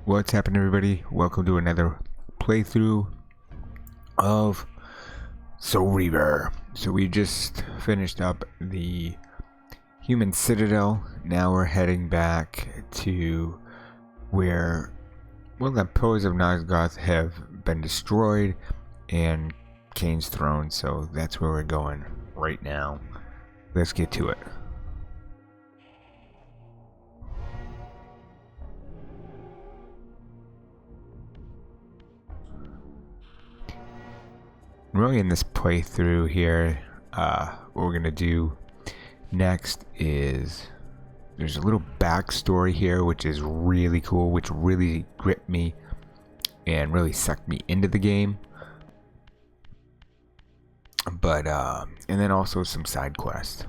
What's happening, everybody? Welcome to another playthrough of Reaver. So we just finished up the human citadel. Now we're heading back to where, well, the pillars of Nosgoth have been destroyed and Kane's throne. So that's where we're going right now. Let's get to it. Really, in this playthrough here, what we're gonna do next is there's a little backstory here, which is really cool, which really gripped me and really sucked me into the game. But and then also some side quests.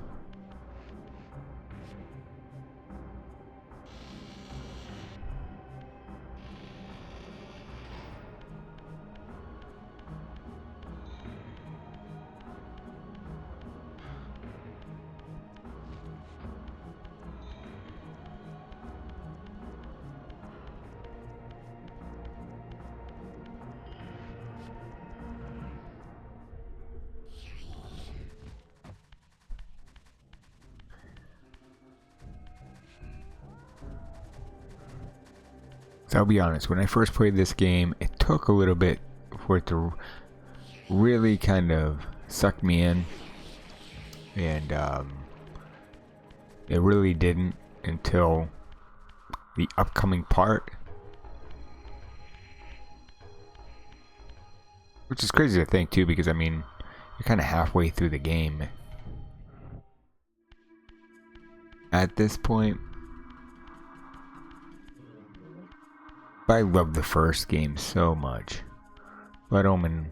So I'll be honest, when I first played this game, it took a little bit for it to really kind of suck me in, and it really didn't until the upcoming part, which is crazy to think too, because I mean, you're kind of halfway through the game at this point. But I love the first game so much. Blood Omen,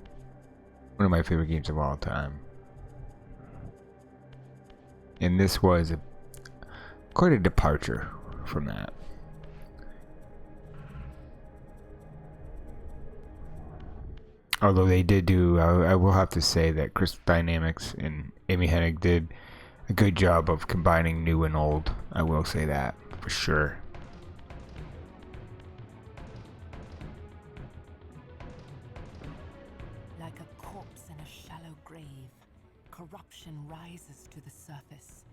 one of my favorite games of all time. And this was quite a departure from that. Although they did do, I will have to say that Crystal Dynamics and Amy Hennig did a good job of combining new and old. I will say that for sure. Like a corpse in a shallow grave, corruption rises to the surface.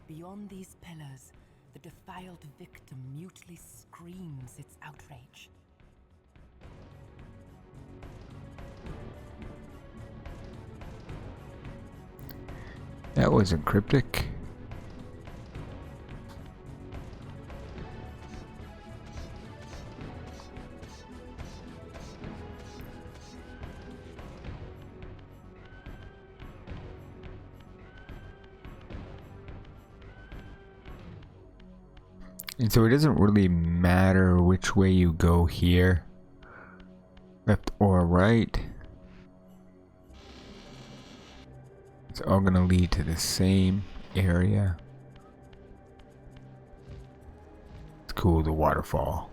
Beyond these pillars, the defiled victim mutely screams its outrage. That wasn't cryptic. And so it doesn't really matter which way you go here, left or right. It's all gonna lead to the same area. It's cool, the waterfall.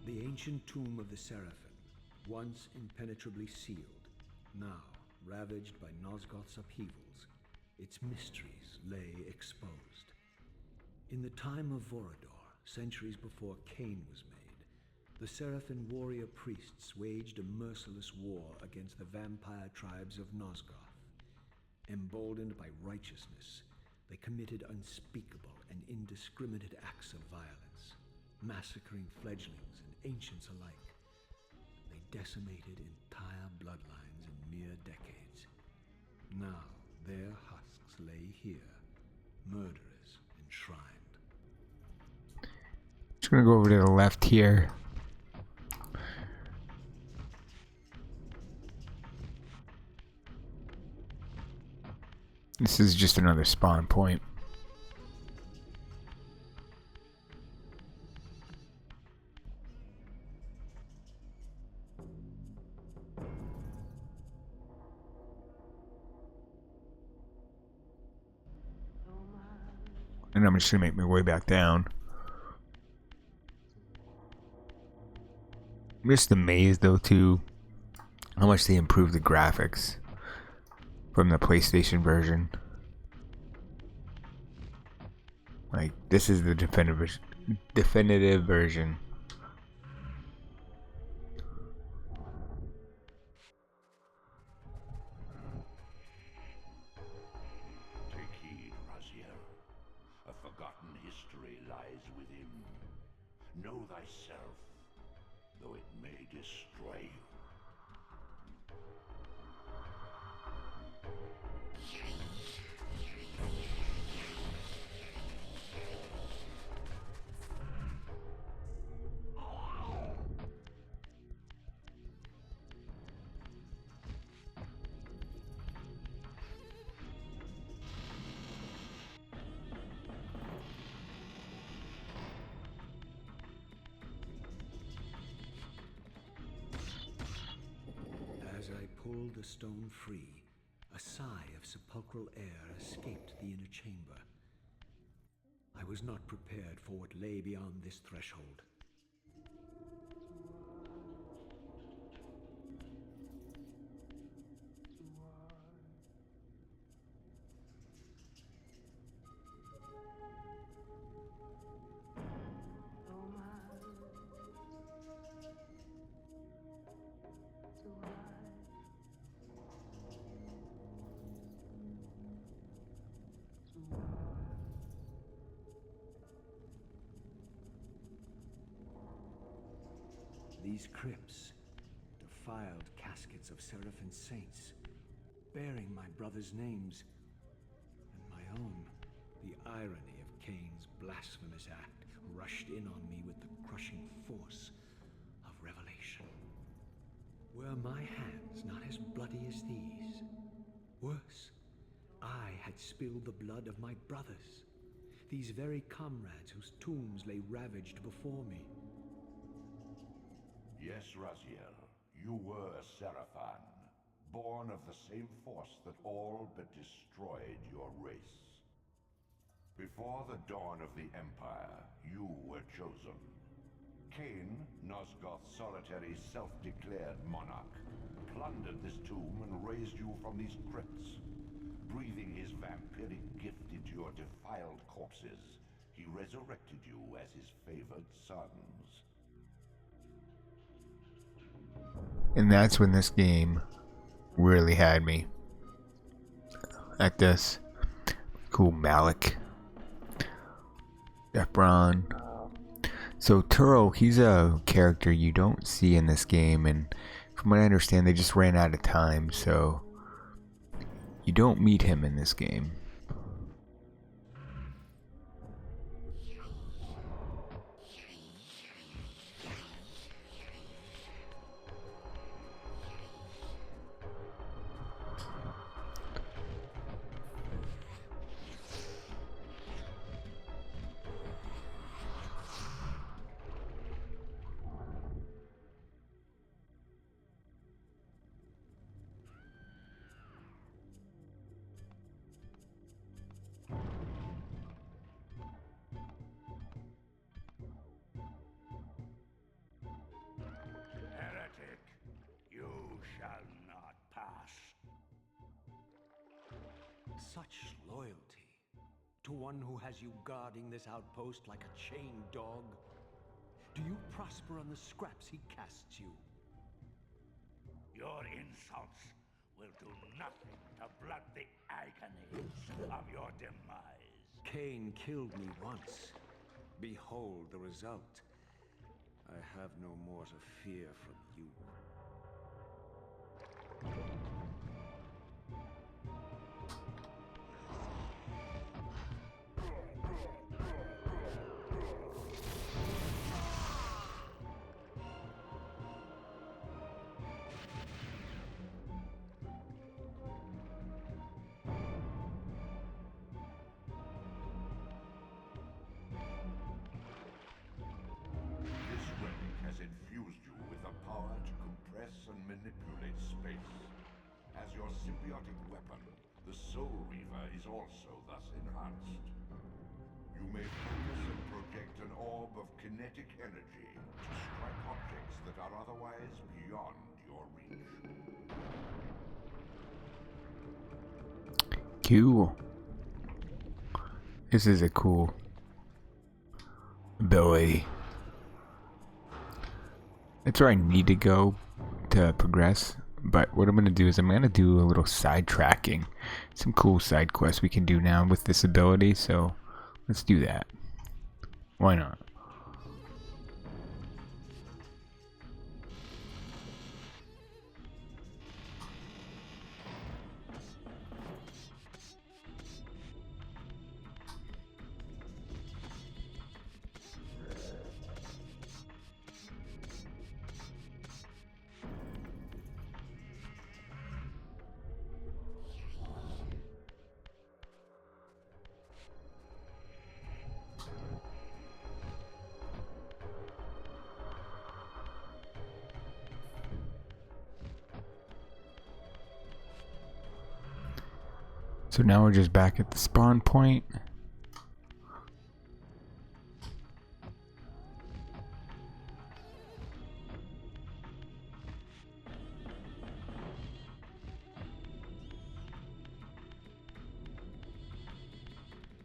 The ancient tomb of the Seraphim, once impenetrably sealed, now ravaged by Nosgoth's upheavals, its mysteries lay exposed. In the time of Vorador, centuries before Cain was made, the Seraphim warrior priests waged a merciless war against the vampire tribes of Nosgoth. Emboldened by righteousness, they committed unspeakable and indiscriminate acts of violence, massacring fledglings and ancients alike. They decimated entire bloodlines in mere decades. Now their husks lay here, murderers enshrined. Just gonna go over to the left here. This is just another spawn point. And I'm just gonna make my way back down. I'm just amazed though too how much they improved the graphics from the PlayStation version. Like this is the definitive version. Take heed, Raziel. A forgotten history lies within. Know thyself, though it may destroy you. As I pulled the stone free, a sigh of sepulchral air escaped the inner chamber. I was not prepared for what lay beyond this threshold. These crypts, defiled caskets of Seraphim saints, bearing my brother's names, and my own. The irony of Cain's blasphemous act rushed in on me with the crushing force of revelation. Were my hands not as bloody as these? Worse, I had spilled the blood of my brothers, these very comrades whose tombs lay ravaged before me. Yes, Raziel, you were a Seraphim, born of the same force that all but destroyed your race. Before the dawn of the Empire, you were chosen. Cain, Nosgoth's solitary self-declared monarch, plundered this tomb and raised you from these crypts. Breathing his vampiric gift into your defiled corpses, he resurrected you as his favored sons. And that's when this game really had me. At this. Cool Malik. Efron. So Turo, he's a character you don't see in this game, and from what I understand they just ran out of time, so you don't meet him in this game. Heretic, you shall not pass. Such loyalty to one who has you guarding this outpost like a chained dog. Do you prosper on the scraps he casts you? Your insults will do nothing to blunt the agonies of your demise. Cain killed me once. Behold the result. I have no more to fear from you. This relic has infused you with the power to compress and manipulate space. As your symbiotic weapon, the Soul Reaver is also thus enhanced. You may focus and project an orb of kinetic energy to strike objects that are otherwise beyond your reach. Cool. This is a cool ability. That's where I need to go to progress. But what I'm going to do is I'm going to do a little side tracking. Some cool side quests we can do now with this ability. So let's do that. Why not? So now we're just back at the spawn point.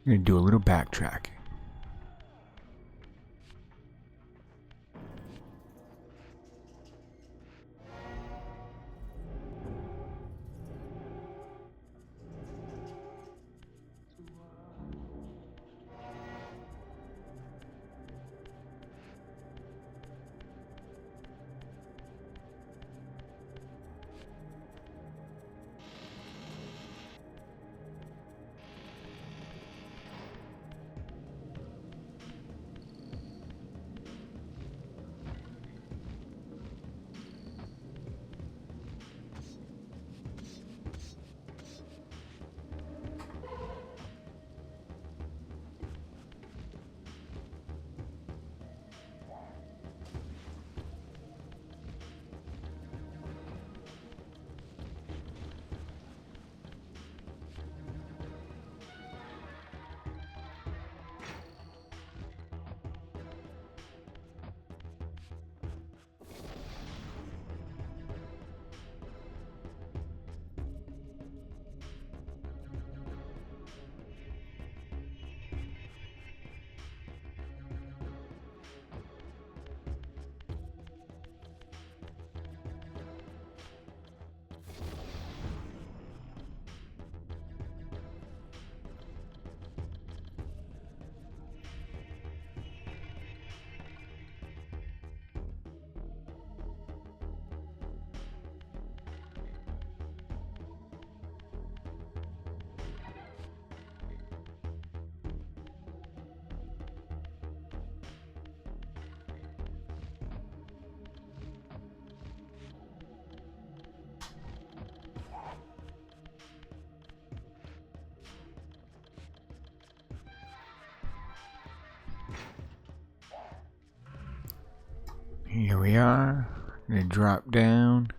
I'm gonna do a little backtrack. Here we are. I'm gonna drop down.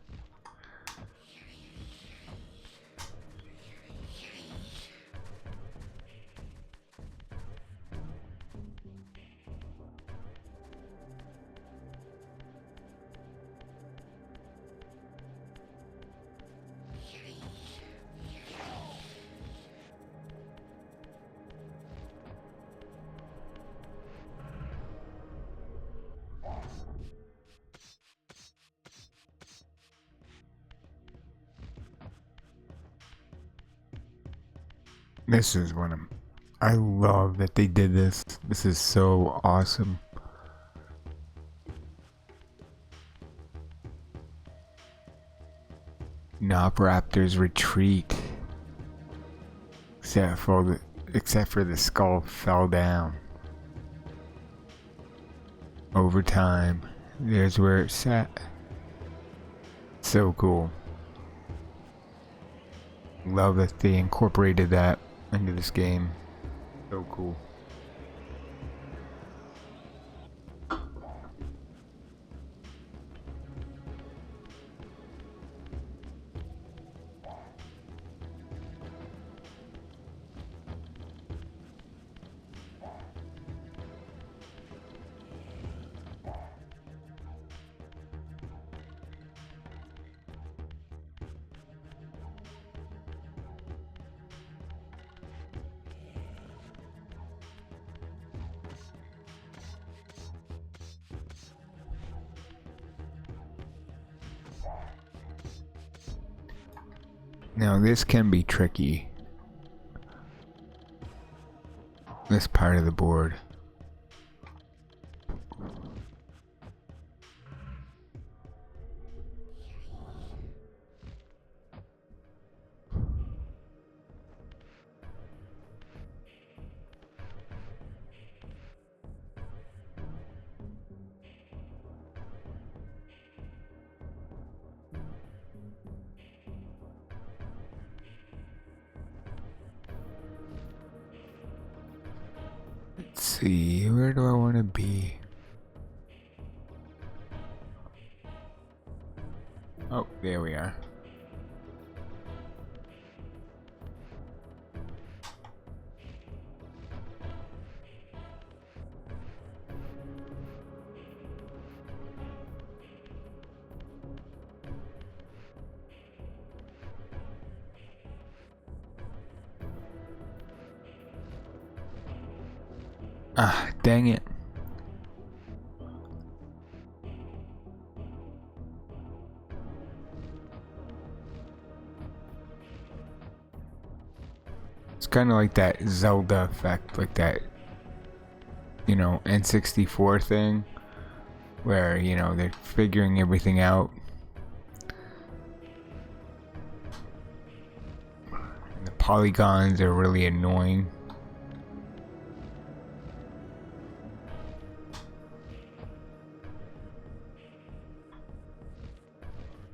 This is one of I love that they did this. This is so awesome. Nopraptors retreat. Except for the skull fell down. Over time. There's where it sat. So cool. Love that they incorporated that into this game. So cool. Now this can be tricky. This part of the board. Let's see, where do I want to be? Oh, there we are. Ah, dang it. It's kind of like that Zelda effect, like that, you know, N64 thing, where, you know, they're figuring everything out. And the polygons are really annoying.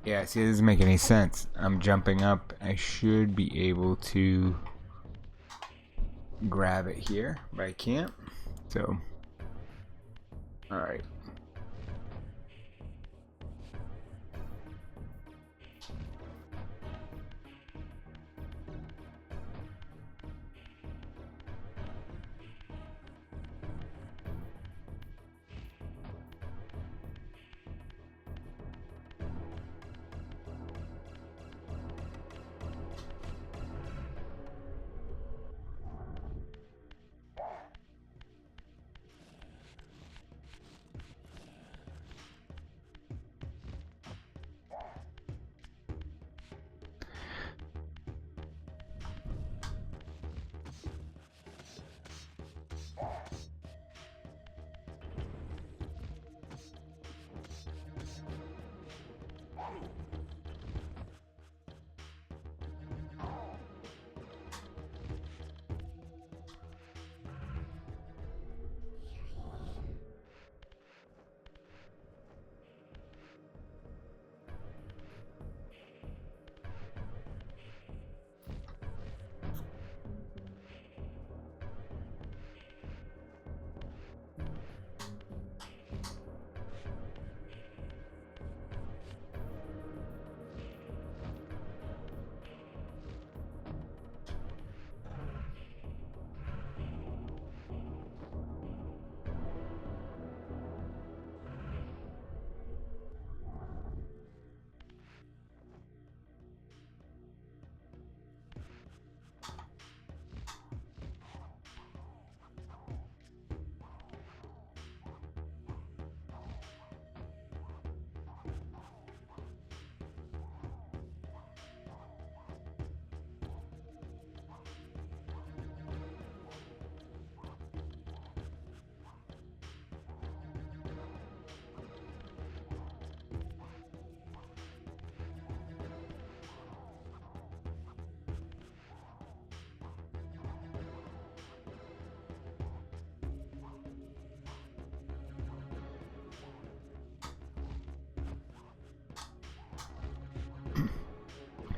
Yeah, see, it doesn't make any sense. I'm jumping up. I should be able to grab it here, but I can't. So, alright.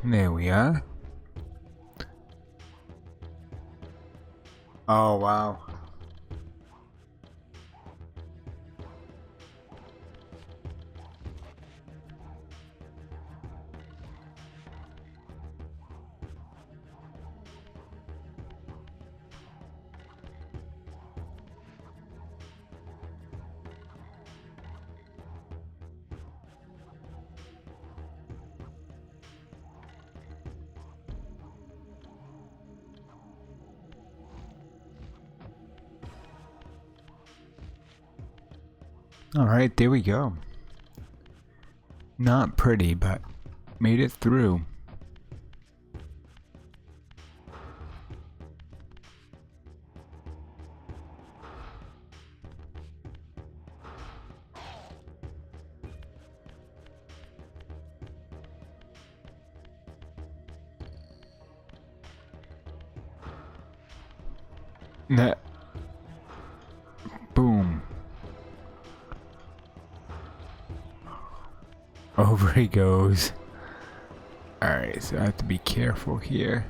There we are. Oh, wow. Alright, there we go. Not pretty, but made it through. Nah. Boom. Over he goes. Alright, so I have to be careful here.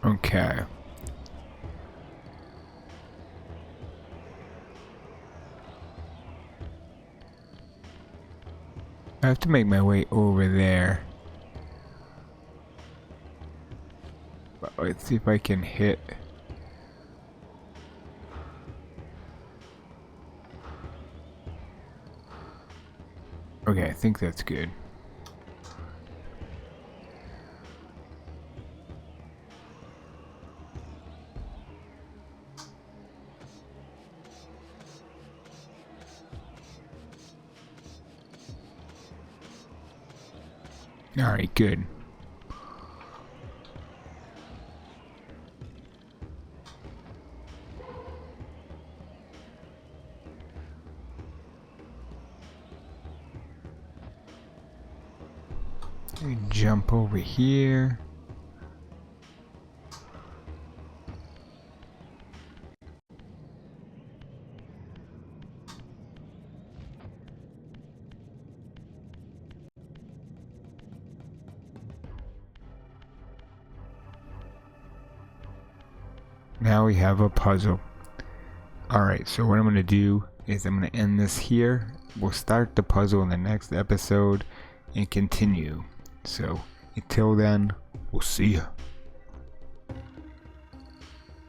Okay. I have to make my way over there. But let's see if I can hit. Okay, I think that's good. Alright, good. We jump over here. Now we have a puzzle. Alright, so what I'm going to do is I'm going to end this here. We'll start the puzzle in the next episode and continue. So until then, we'll see ya.